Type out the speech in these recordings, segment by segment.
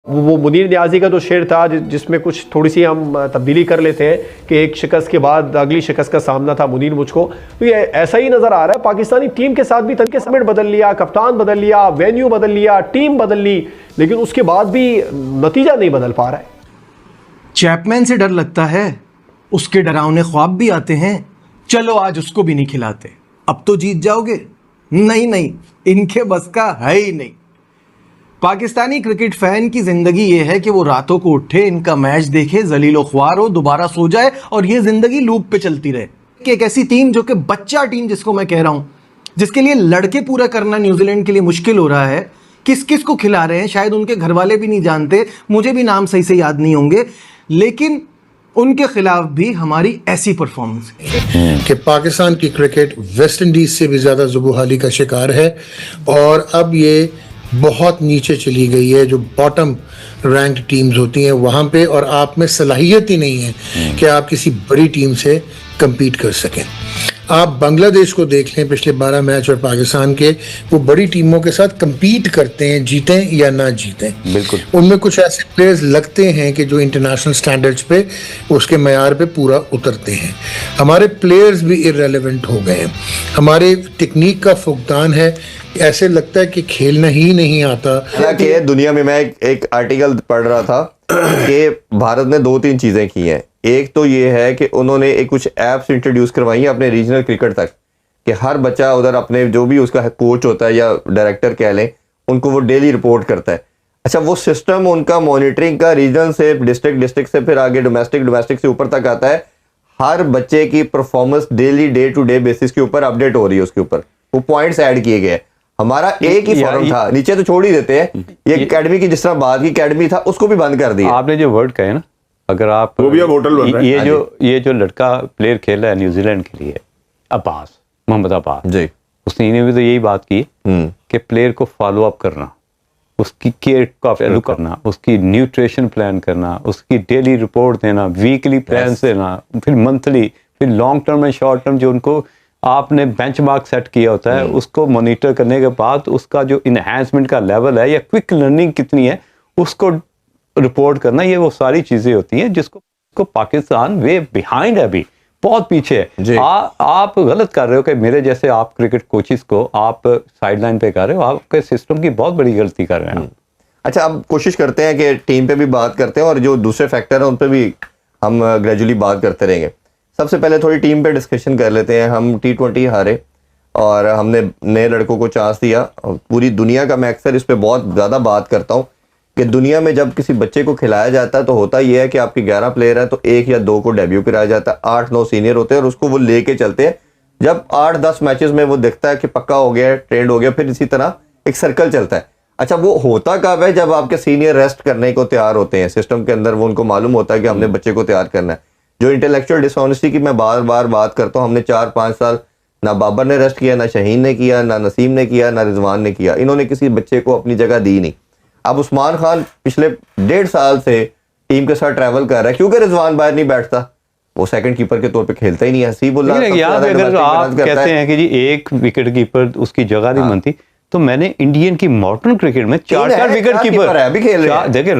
वो मुनीर नियाजी का जो शेर था जिसमें कुछ थोड़ी सी हम तब्दीली कर लेते हैं कि एक शिकस्त के बाद अगली शिकस्त का सामना था मुनीर मुझको, तो ये ऐसा ही नजर आ रहा है। पाकिस्तानी टीम के साथ भी तनके समेट बदल लिया, कप्तान बदल लिया, वेन्यू बदल लिया, टीम बदल ली, लेकिन उसके बाद भी नतीजा नहीं बदल पा रहा है। चैपमैन से डर लगता है, उसके डरावने ख्वाब भी आते हैं, चलो आज उसको भी नहीं खिलाते, अब तो जीत जाओगे। नहीं नहीं, इनके बस का है ही नहीं। पाकिस्तानी क्रिकेट फैन की जिंदगी ये है कि वो रातों को उठे, इनका मैच देखे, जलीलो ख्वार हो, दोबारा सो जाए और ये जिंदगी लूप पे चलती रहे। कि एक ऐसी टीम जो कि बच्चा टीम जिसको मैं कह रहा हूं, जिसके लिए लड़के पूरा करना न्यूजीलैंड के लिए मुश्किल हो रहा है। किस किस को खिला रहे हैं शायद उनके घर वाले भी नहीं जानते, मुझे भी नाम सही से याद नहीं होंगे, लेकिन उनके खिलाफ भी हमारी ऐसी परफॉर्मेंस कि पाकिस्तान की क्रिकेट वेस्ट इंडीज से भी ज़्यादा ज़ुबूहाली का शिकार है और अब ये बहुत नीचे चली गई है। जो बॉटम रैंक्ड टीम्स होती हैं वहाँ पे, और आप में सलाहियत ही नहीं है कि आप किसी बड़ी टीम से compete कर सकें। आप बांग्लादेश को देख लें, पिछले 12 मैच और पाकिस्तान के, वो बड़ी टीमों के साथ compete करते हैं, जीतें या ना जीतें। बिल्कुल, उनमें कुछ ऐसे प्लेयर्स लगते हैं कि जो इंटरनेशनल स्टैंडर्ड्स पे, उसके मयार पे पूरा उतरते हैं। हमारे प्लेयर्स भी इररेलेवेंट हो गए हैं, हमारे टेक्निक का फुकदान है, ऐसे लगता है कि खेलना ही नहीं आता। हालांकि दुनिया में मैं एक आर्टिकल पढ़ रहा था कि भारत ने 2-3 चीज़ें की हैं। एक तो ये है कि उन्होंने एक कुछ ऐप्स इंट्रोड्यूस करवाई हैं अपने रीजनल क्रिकेट तक, कि हर बच्चा उधर अपने जो भी उसका कोच होता है या डायरेक्टर कह लें, उनको वो डेली रिपोर्ट करता है। अच्छा, वो सिस्टम उनका मॉनिटरिंग का रीजन से डिस्ट्रिक्ट से फिर आगे डोमेस्टिक से ऊपर तक आता है। हर बच्चे की performance daily day to day basis के ऊपर अपडेट हो रही है, उसके ऊपर वो पॉइंट्स ऐड किए गए। हमारा एक ही फॉर्म था, नीचे तो छोड़ ही देते हैं। ये एकेडमी की जिस तरह बात की एकेडमी था, उसको भी बंद कर दिया। आपने जो वर्ड कहे ना, अगर आप वो भी अब होटल बन रहा है। ये जो लड़का प्लेयर खेल रहा है न्यूजीलैंड के लिए, अब्बास, मोहम्मद अब्बास जी, उसने भी तो यही बात की कि प्लेयर को फॉलो अप करना, उसकी केयर का फॉलो करना, उसकी न्यूट्रिशन प्लान करना, उसकी डेली रिपोर्ट देना, वीकली प्लान देना, फिर मंथली, फिर long term and short term जो उनको आपने बेंचमार्क सेट किया होता है, उसको मॉनिटर करने के बाद उसका जो इन्हांसमेंट का लेवल है या क्विक लर्निंग कितनी है, उसको रिपोर्ट करना, ये वो सारी चीजें होती हैं जिसको पाकिस्तान वे बिहाइंड है, अभी बहुत पीछे है। आप गलत कर रहे हो कि मेरे जैसे आप क्रिकेट कोचिज को आप साइडलाइन पे कर रहे हो, आपके सिस्टम की बहुत बड़ी गलती कर रहे हैं। अच्छा, अब कोशिश करते हैं कि टीम पे भी बात करते हैं और जो दूसरे फैक्टर हैं उन पे भी हम ग्रेजुअली बात करते रहेंगे। सबसे पहले थोड़ी टीम पे डिस्कशन कर लेते हैं। हम T20 हारे और हमने नए लड़कों को चांस दिया। पूरी दुनिया का, मैं अक्सर इस पे बहुत ज़्यादा बात करता हूँ कि दुनिया में जब किसी बच्चे को खिलाया जाता है तो होता ये है कि आपके 11 प्लेयर हैं तो 1 या 2 को डेब्यू कराया जाता है, 8-9 सीनियर होते हैं और उसको वो लेके चलते हैं। जब 8-10 मैचेस में वो दिखता है कि पक्का हो गया है, ट्रेंड हो गया, फिर इसी तरह एक सर्कल चलता है। अच्छा, वो होता कब है? जब आपके सीनियर रेस्ट करने को तैयार होते हैं सिस्टम के अंदर, वो उनको मालूम होता है कि हमने बच्चे को तैयार करना है। जो इंटेलेक्चुअल डिसऑनेस्टी की मैं बार बार बात करता हूँ, हमने 4-5 साल ना बाबर ने रेस्ट किया, ना शहीन ने किया, ना नसीम ने किया, ना रिजवान ने किया। इन्होंने किसी बच्चे को अपनी जगह दी नहीं। अब उस्मान खान पिछले 1.5 साल से टीम के साथ ट्रैवल कर रहा है क्योंकि रिजवान बाहर नहीं बैठता, वो सेकंड कीपर के तौर पे खेलता ही नहीं है। हसीबुल्लाह अगर आप कहते हैं कि जी एक विकेट कीपर उसकी जगह नहीं बनती, तो मैंने इंडियन की मॉडर्न क्रिकेट में 4 विकेट कीपर अभी खेल रहे हैं। देखिए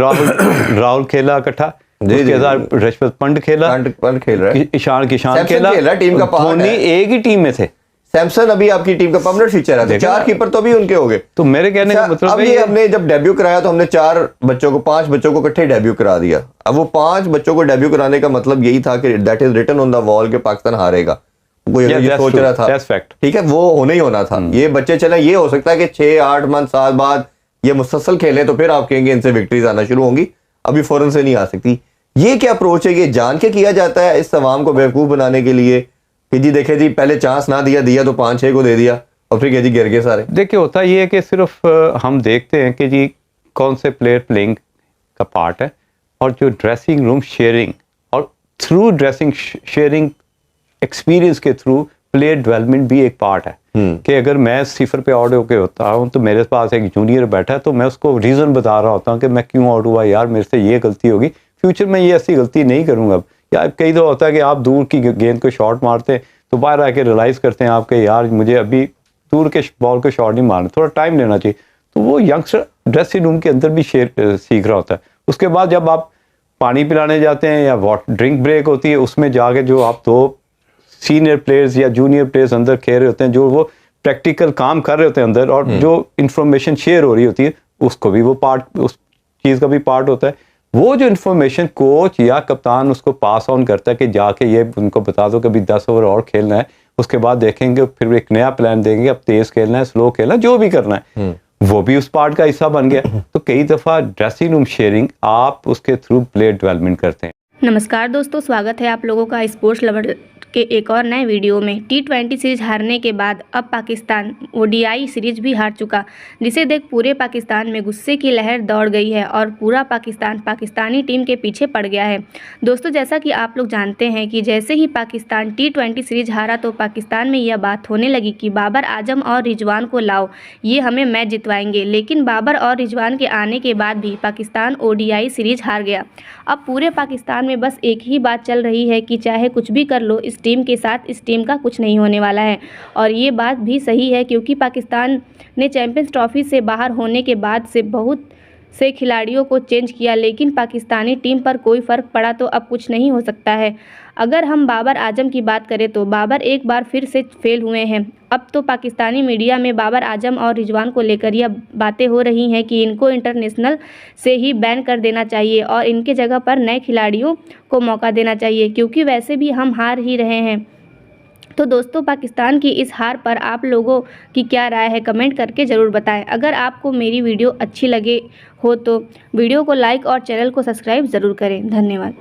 राहुल खेला इकट्ठा, उसके साथ रजत पंत खेला, खेल रहा है, ईशान किशन खेला, टीम का धोनी एक ही टीम में थे। सैमसन अभी आपकी टीम का परमानेंट फीचर है, 4 कीपर तो भी उनके हो गए। तो मेरे कहने का मतलब अब ये हमने जब डेब्यू कराया तो हमने 5 बच्चों को इकट्ठे डेब्यू करा दिया। अब वो 5 बच्चों को डेब्यू कराने का मतलब यही था कि that is written on the wall के पाकिस्तान हारेगा। कोई ये सोच रहा था, ठीक है, वो होना ही होना था। ये बच्चे चले, ये हो सकता है कि 6-8 मंथ साल बाद ये मुसलसल खेले तो फिर आप कहेंगे इनसे विक्ट्रीज आना शुरू होंगी, अभी फौरन से नहीं आ सकती। ये क्या अप्रोच है? ये जान के किया जाता है इस अवाम को बेवकूफ बनाने के लिए कि जी देखे जी पहले चांस ना दिया तो 5-6 को दे दिया और फिर जी गिर गए सारे। देखिए, होता ये है कि सिर्फ हम देखते हैं कि जी कौन से प्लेयर प्लेइंग का पार्ट है, और जो ड्रेसिंग रूम शेयरिंग और थ्रू ड्रेसिंग शेयरिंग एक्सपीरियंस के थ्रू प्लेयर डेवलपमेंट भी एक पार्ट है। कि अगर मैं 0 पे आउट होकर होता हूँ तो मेरे पास एक जूनियर बैठा है तो मैं उसको रीज़न बता रहा होता हूँ कि मैं क्यों आउट हुआ, यार मेरे से ये गलती होगी, फ्यूचर में ये ऐसी गलती नहीं करूँगा। यार कई दफ़ा होता है कि आप दूर की गेंद को शॉट मारते हैं तो बाहर आके रियलाइज़ करते हैं आपके, यार मुझे अभी दूर के बॉल को शॉट नहीं मारना, थोड़ा टाइम लेना चाहिए। तो वो यंगस्टर ड्रेसिंग रूम के अंदर भी सीख रहा होता है। उसके बाद जब आप पानी पिलाने जाते हैं या ड्रिंक ब्रेक होती है, उसमें जाके जो आप 2 सीनियर प्लेयर्स या जूनियर प्लेयर्स अंदर खेल रहे होते हैं, जो वो प्रैक्टिकल काम कर रहे होते हैं अंदर, और जो इंफॉर्मेशन शेयर हो रही होती है, उसको भी वो पार्ट, उस चीज़ का भी पार्ट होता है। वो जो इन्फॉर्मेशन कोच या कप्तान उसको पास ऑन करता है कि जाके ये उनको बता दो कि अभी 10 ओवर और खेलना है, उसके बाद देखेंगे, फिर एक नया प्लान देंगे, अब तेज खेलना है, स्लो खेलना है, जो भी करना है, वो भी उस पार्ट का हिस्सा बन गया। तो कई दफ़ा ड्रेसिंग रूम शेयरिंग आप उसके थ्रू प्लेयर डेवलपमेंट करते हैं। नमस्कार दोस्तों, स्वागत है आप लोगों का स्पोर्ट्स लवर के एक और नए वीडियो में। T20 सीरीज हारने के बाद अब पाकिस्तान ODI सीरीज भी हार चुका, जिसे देख पूरे पाकिस्तान में गुस्से की लहर दौड़ गई है और पूरा पाकिस्तान पाकिस्तानी टीम के पीछे पड़ गया है। दोस्तों, जैसा कि आप लोग जानते हैं कि जैसे ही पाकिस्तान T20 सीरीज हारा तो पाकिस्तान में यह बात होने लगी कि बाबर आजम और रिजवान को लाओ, ये हमें मैच जितवाएंगे। लेकिन बाबर और रिजवान के आने के बाद भी पाकिस्तान ODI सीरीज हार गया। अब पूरे पाकिस्तान में बस एक ही बात चल रही है कि चाहे कुछ भी कर लो, इस टीम के साथ इस टीम का कुछ नहीं होने वाला है। और ये बात भी सही है, क्योंकि पाकिस्तान ने चैंपियंस ट्रॉफी से बाहर होने के बाद से बहुत से खिलाड़ियों को चेंज किया, लेकिन पाकिस्तानी टीम पर कोई फ़र्क पड़ा तो अब कुछ नहीं हो सकता है। अगर हम बाबर आजम की बात करें तो बाबर एक बार फिर से फेल हुए हैं। अब तो पाकिस्तानी मीडिया में बाबर आजम और रिजवान को लेकर यह बातें हो रही हैं कि इनको इंटरनेशनल से ही बैन कर देना चाहिए और इनके जगह पर नए खिलाड़ियों को मौका देना चाहिए, क्योंकि वैसे भी हम हार ही रहे हैं। तो दोस्तों, पाकिस्तान की इस हार पर आप लोगों की क्या राय है, कमेंट करके ज़रूर बताएं। अगर आपको मेरी वीडियो अच्छी लगे हो तो वीडियो को लाइक और चैनल को सब्सक्राइब ज़रूर करें। धन्यवाद।